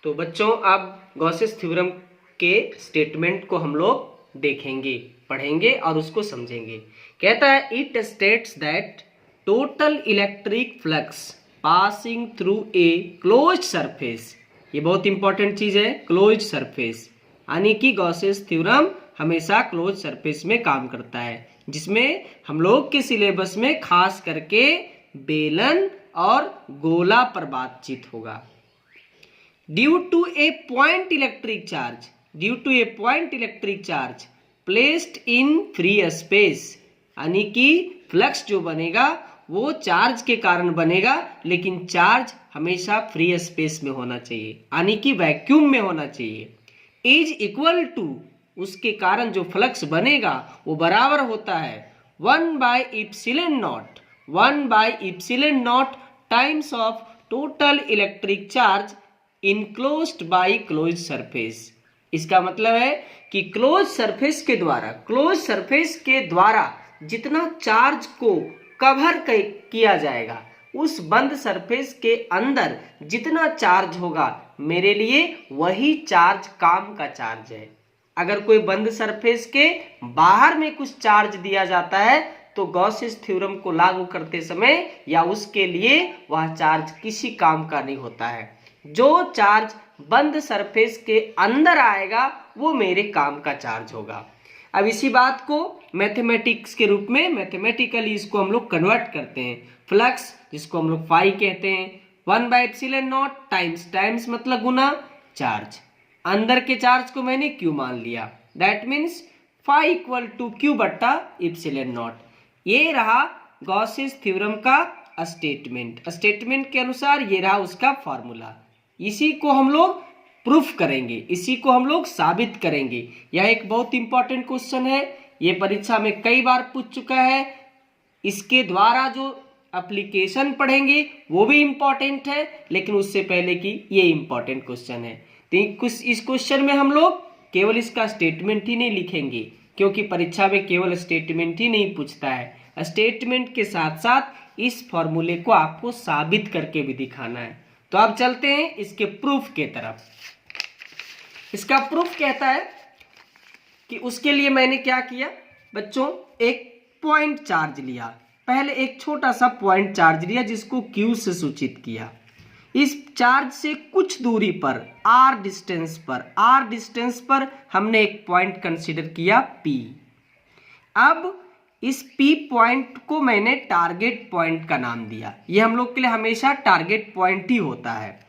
तो बच्चों अब गॉसेस थ्योरम के स्टेटमेंट को हम लोग देखेंगे, पढ़ेंगे और उसको समझेंगे। कहता है it states that total electric flux passing through a closed surface, ये बहुत इंपॉर्टेंट चीज है, क्लोज्ड सरफेस, यानी कि गॉसेस थ्योरम हमेशा क्लोज सरफेस में काम करता है, जिसमें हम लोग के सिलेबस में खास करके बेलन और गोला पर बातचीत होगा। Due to a point electric charge, due to a point electric charge placed in free space, यानी कि फ्लक्स जो बनेगा वो चार्ज के कारण बनेगा, लेकिन चार्ज हमेशा फ्री स्पेस में होना चाहिए, यानी कि वैक्यूम में होना चाहिए। इज इक्वल टू, उसके कारण जो फ्लक्स बनेगा वो बराबर होता है 1/ε0, 1/ε0 times of total electric charge enclosed by close surface. इसका मतलब है कि क्लोज सरफेस के द्वारा, क्लोज सरफेस के द्वारा जितना चार्ज को कवर किया जाएगा, उस बंद सरफेस के अंदर जितना चार्ज होगा मेरे लिए वही चार्ज काम का चार्ज है। अगर कोई बंद सरफेस के बाहर में कुछ चार्ज दिया जाता है तो गॉसेस थ्योरम को लागू करते समय या उसके लिए वह चार्ज किसी काम का नहीं होता है। जो चार्ज बंद सरफेस के अंदर आएगा वो मेरे काम का चार्ज होगा। अब इसी बात को मैथमेटिक्स के रूप में, मैथमेटिकली इसको हम लोग कन्वर्ट करते हैं। फ्लक्स जिसको हम लोग फाई कहते हैं, 1/ε0 टाइम्स, टाइम्स मतलब गुना चार्ज, अंदर के चार्ज को मैंने क्यू मान लिया, that means phi equal to Q बट्टा ε0। ये रहा गॉसेस थ्योरम का स्टेटमेंट। स्टेटमेंट के अनुसार ये रहा उसका फॉर्मूला। इसी को हम लोग प्रूफ करेंगे, इसी को हम लोग साबित करेंगे। यह एक बहुत इंपॉर्टेंट क्वेश्चन है, ये परीक्षा में कई बार पूछ चुका है। इसके द्वारा जो एप्लीकेशन पढ़ेंगे वो भी इंपॉर्टेंट है, लेकिन उससे पहले कि ये इंपॉर्टेंट क्वेश्चन है। तो इस क्वेश्चन में हम लोग केवल इसका स्टेटमेंट ही नहीं लिखेंगे, क्योंकि परीक्षा में केवल स्टेटमेंट ही नहीं पूछता है। स्टेटमेंट के साथ साथ इस फॉर्मूले को आपको साबित करके भी दिखाना है। तो अब चलते हैं इसके प्रूफ के तरफ। इसका प्रूफ कहता है कि उसके लिए मैंने क्या किया बच्चों, एक पॉइंट चार्ज लिया, पहले एक छोटा सा पॉइंट चार्ज लिया जिसको Q से सूचित किया। इस चार्ज से कुछ दूरी पर R डिस्टेंस पर हमने एक पॉइंट कंसीडर किया P। अब इस P पॉइंट को मैंने टारगेट पॉइंट का नाम दिया। ये हम लोग के लिए हमेशा टारगेट पॉइंट ही होता है।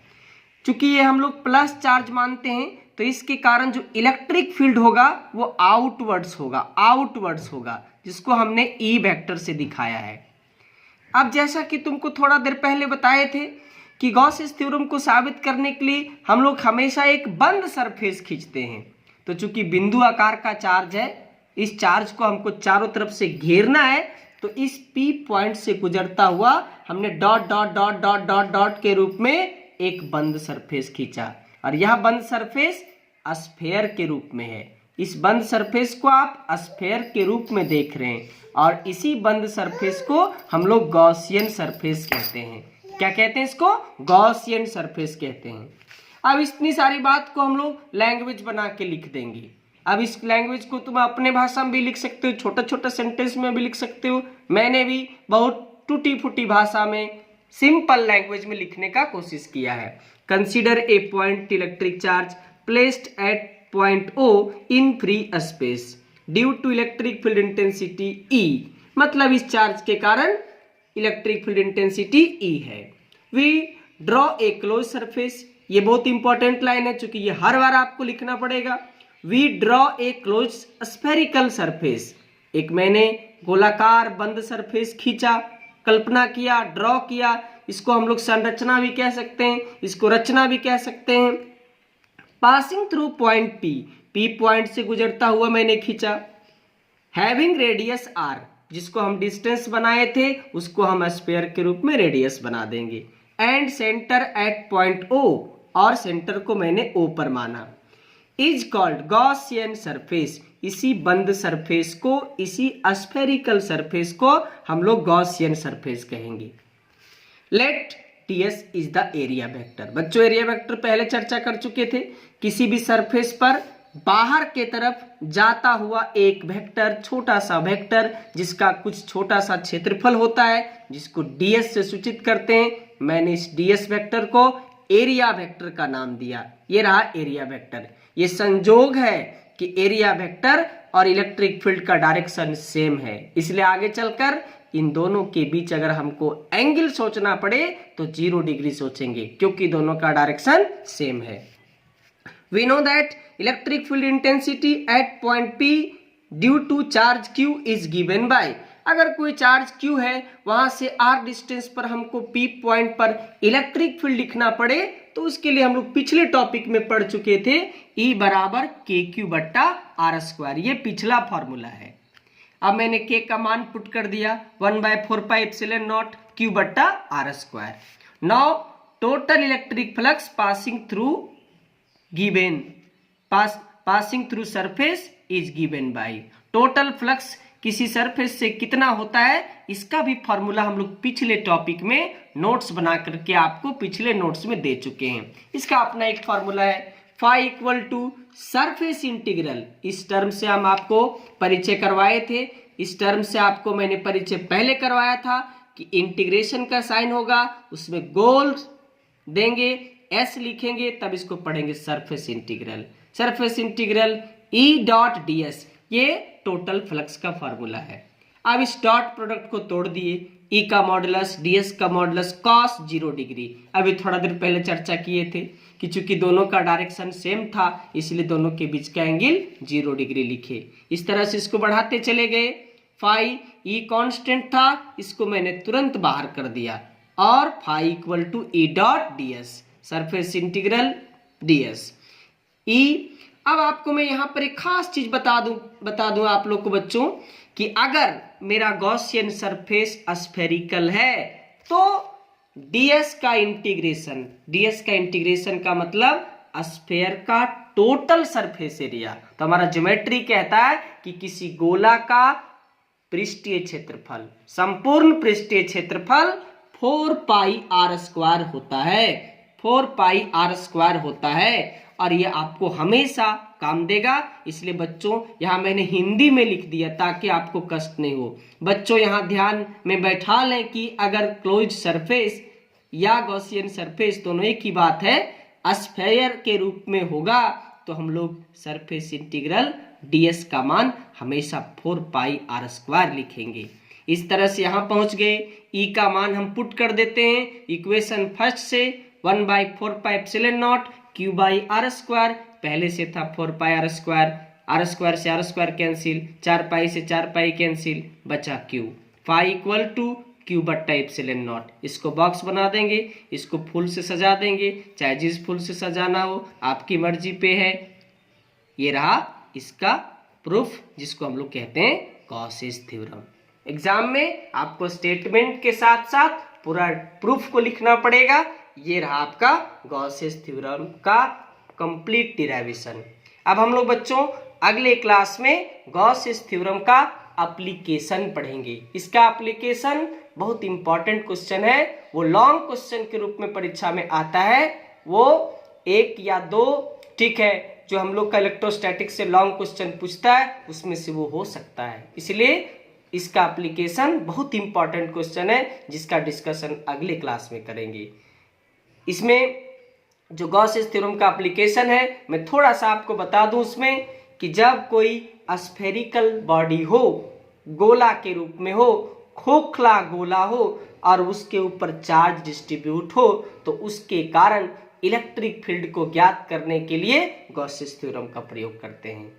चूंकि ये हम लोग प्लस चार्ज मानते हैं तो इसके कारण जो इलेक्ट्रिक फील्ड होगा वो आउटवर्ड्स होगा, जिसको हमने E वेक्टर से दिखाया है। अब जैसा कि तुमको थोड़ा देर पहले बताए थे कि गॉसेस थ्योरम को साबित करने के लिए हम लोग हमेशा एक बंद सरफेस खींचते हैं। तो चूंकि बिंदु आकार का चार्ज है, इस चार्ज को हमको चारों तरफ से घेरना है, तो इस P पॉइंट से गुजरता हुआ हमने dot dot dot dot dot dot के रूप में एक बंद सरफेस खींचा, और यह बंद सरफेस स्फेयर के रूप में है। इस बंद सरफेस को आप स्फेयर के रूप में देख रहे हैं, और इसी बंद सरफेस को हम लोग गॉसियन सरफेस कहते हैं। क्या कहते हैं इसको? गॉसियन सरफेस कहते हैं। अब इतनी सारी बात को हम लोग लैंग्वेज बना के लिख देंगे। अब इस लैंग्वेज को तुम अपने भाषा में भी लिख सकते हो, छोटा छोटा सेंटेंस में भी लिख सकते हो। मैंने भी बहुत टूटी फूटी भाषा में, सिंपल लैंग्वेज में लिखने का कोशिश किया है। Consider a point electric charge placed at point O in free space due to electric field intensity E, मतलब इस चार्ज के कारण इलेक्ट्रिक फील्ड इंटेंसिटी E है। We draw a close surface, ये बहुत इंपॉर्टेंट लाइन है चूंकि ये हर बार आपको लिखना पड़ेगा। We draw a close spherical surface, एक मैंने गोलाकार बंद सरफेस खींचा, कल्पना किया, ड्रॉ किया। इसको हम लोग संरचना भी कह सकते हैं, इसको रचना भी कह सकते हैं। Passing through point P point से गुजरता हुआ मैंने खींचा। हैविंग रेडियस R, जिसको हम डिस्टेंस बनाए थे उसको हम स्फीयर के रूप में रेडियस बना देंगे। And centre at point O, और सेंटर को मैंने O पर माना। इज कॉल्ड गॉसियन सरफेस, इसी बंद सरफेस को, इसी स्फेरिकल सरफेस को हम लोग गॉसियन सरफेस कहेंगे। Let ds is the area vector. बच्चों एरिया वेक्टर पहले चर्चा कर चुके थे, किसी भी सरफेस पर बाहर के तरफ जाता हुआ एक वेक्टर, छोटा सा वेक्टर जिसका कुछ छोटा सा क्षेत्रफल होता है, जिसको ds से सूचित करते हैं। मैंने इस ds वेक्टर को एरिया वेक्टर का नाम दिया। ये रहा एरिया वेक्टर। ये संजोग है कि एरिया वेक्टर और इलेक्ट्रिक फील्ड का डायरेक्शन सेम है, इसलिए आगे चलकर इन दोनों के बीच अगर हमको एंगल सोचना पड़े तो 0 डिग्री सोचेंगे, क्योंकि दोनों का डायरेक्शन सेम है। We know that electric field intensity at point P due to charge Q is given by, अगर कोई चार्ज Q है वहां से R डिस्टेंस पर हमको P पॉइंट पर इलेक्ट्रिक फील्ड लिखना पड़े तो उसके लिए हम लोग पिछले टॉपिक में पढ़ चुके थे E बराबर KQ बट्टा R स्क्वायर। ये पिछला फॉर्मूला है। अब मैंने K का मान पुट कर दिया 1/4πε0 Q बट्टा R square. Now total electric flux passing through given passing through surface is given by, total flux किसी सरफेस से कितना होता है इसका भी फॉर्मूला हम लोग पिछले टॉपिक में नोट्स बना करके आपको पिछले नोट्स में दे चुके हैं। इसका अपना एक फॉर्मूला है phi equal to surface integral. इस टर्म से हम आपको परिचय करवाए थे, इस टर्म से आपको मैंने परिचय पहले करवाया था कि इंटीग्रेशन का साइन होगा, उसमें गोल देंगे, एस लिखेंगे, तब इसको पढ़ेंगे सरफेस इंटीग्रल। सरफेस इंटीग्रल ई डॉट डी एस, ये टोटल फ्लक्स का फॉर्मूला है। अब इस डॉट प्रोडक्ट को तोड़ दिए, ई का मॉडुलस ds का मॉडुलस cos 0 डिग्री। अभी थोड़ा देर पहले चर्चा किए थे कि चूंकि दोनों का डायरेक्शन सेम था इसलिए दोनों के बीच का एंगल 0 डिग्री लिखे। इस तरह से इसको बढ़ाते चले गए। फाई ई कांस्टेंट था, इसको मैंने तुरंत बाहर कर दिया और phi equal to E dot d s, surface integral ds E. अब आपको मैं यहां पर एक खास चीज बता दूं आप लोग को बच्चों कि अगर मेरा गॉसियन सरफेस स्फेरिकल है तो ds का इंटीग्रेशन का मतलब स्फेयर का टोटल सरफेस एरिया। तो हमारा ज्योमेट्री कहता है कि किसी गोला का पृष्ठीय क्षेत्रफल, संपूर्ण पृष्ठीय क्षेत्रफल 4 पाई r स्क्वायर होता है, 4 पाई r स्क्वायर होता है। और ये आपको हमेशा काम देगा, इसलिए बच्चों यहाँ मैंने हिंदी में लिख दिया ताकि आपको कष्ट नहीं हो। बच्चों यहाँ ध्यान में बैठा लें कि अगर क्लोज सरफेस या गॉसियन सरफेस दोनों एक ही बात है, स्फेयर के रूप में होगा तो हम लोग सरफेस इंटीग्रल ds का मान हमेशा 4 पाई r स्क्वायर लिखेंगे। इस तरह से यहाँ पहुंच गए। E का मान हम पुट कर देते हैं इक्वेशन फर्स्ट से 1/4πε0 Q बाई R स्क्वायर, पहले से था 4 pi R square, R square से R स्क्वायर कैंसिल, 4 पाई से 4 पाई कैंसिल, बचा Q। Phi equal to Q बट्टा ε0। इसको बॉक्स बना देंगे, इसको फूल से सजा देंगे, चाहे जिस फूल से सजाना हो आपकी मर्जी पे है। ये रहा इसका प्रूफ जिसको हम लोग कहते हैं गॉसेस थ्योरम। एग्जाम में आपको स्टेटमेंट के साथ साथ पूरा प्रूफ को लिखना पड़ेगा। ये रहा आपका गॉसेस थ्योरम का कंप्लीट डिराइवेशन। अब हम लोग बच्चों अगले क्लास में गॉसेस थ्योरम का एप्लीकेशन पढ़ेंगे। इसका एप्लीकेशन बहुत इंपॉर्टेंट क्वेश्चन है, वो लॉन्ग क्वेश्चन के रूप में परीक्षा में आता है। वो 1 या 2 ठीक है, जो हम लोग का इलेक्ट्रोस्टैटिक से लॉन्ग क्वेश्चन पूछता है उसमें से वो हो सकता है। इसलिए इसका एप्लीकेशन बहुत इंपॉर्टेंट क्वेश्चन है जिसका डिस्कशन अगले क्लास में करेंगे। इसमें जो गॉसेस थ्योरम का एप्लीकेशन है मैं थोड़ा सा आपको बता दूं उसमें कि जब कोई स्फेरिकल बॉडी हो, गोला के रूप में हो, खोखला गोला हो और उसके ऊपर चार्ज डिस्ट्रीब्यूट हो तो उसके कारण इलेक्ट्रिक फील्ड को ज्ञात करने के लिए गॉसेस थ्योरम का प्रयोग करते हैं।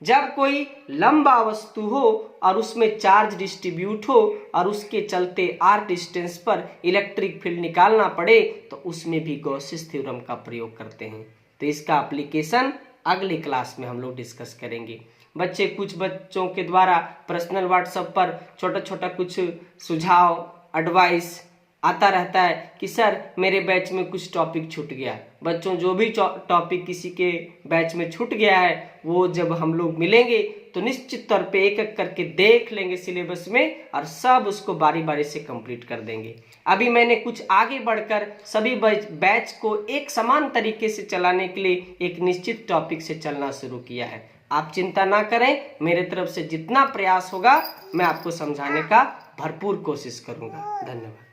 जब कोई लंबा वस्तु हो और उसमें चार्ज डिस्ट्रीब्यूट हो और उसके चलते r डिस्टेंस पर इलेक्ट्रिक फील्ड निकालना पड़े तो उसमें भी गॉसेस थ्योरम का प्रयोग करते हैं। तो इसका एप्लीकेशन अगले क्लास में हम लोग डिस्कस करेंगे। बच्चे कुछ बच्चों के द्वारा पर्सनल व्हाट्सएप पर छोटा छोटा कुछ सुझाव एडवाइस आता रहता है कि सर मेरे बैच में कुछ टॉपिक छूट गया। बच्चों जो भी टॉपिक किसी के बैच में छूट गया है वो जब हम लोग मिलेंगे तो निश्चित तौर पे एक एक करके देख लेंगे सिलेबस में और सब उसको बारी बारी से कंप्लीट कर देंगे। अभी मैंने कुछ आगे बढ़कर सभी बैच को एक समान तरीके से चलाने के लिए एक निश्चित टॉपिक से चलना शुरू किया है। आप चिंता ना करें, मेरे तरफ से जितना प्रयास होगा मैं आपको समझाने का भरपूर कोशिश करूंगा। धन्यवाद।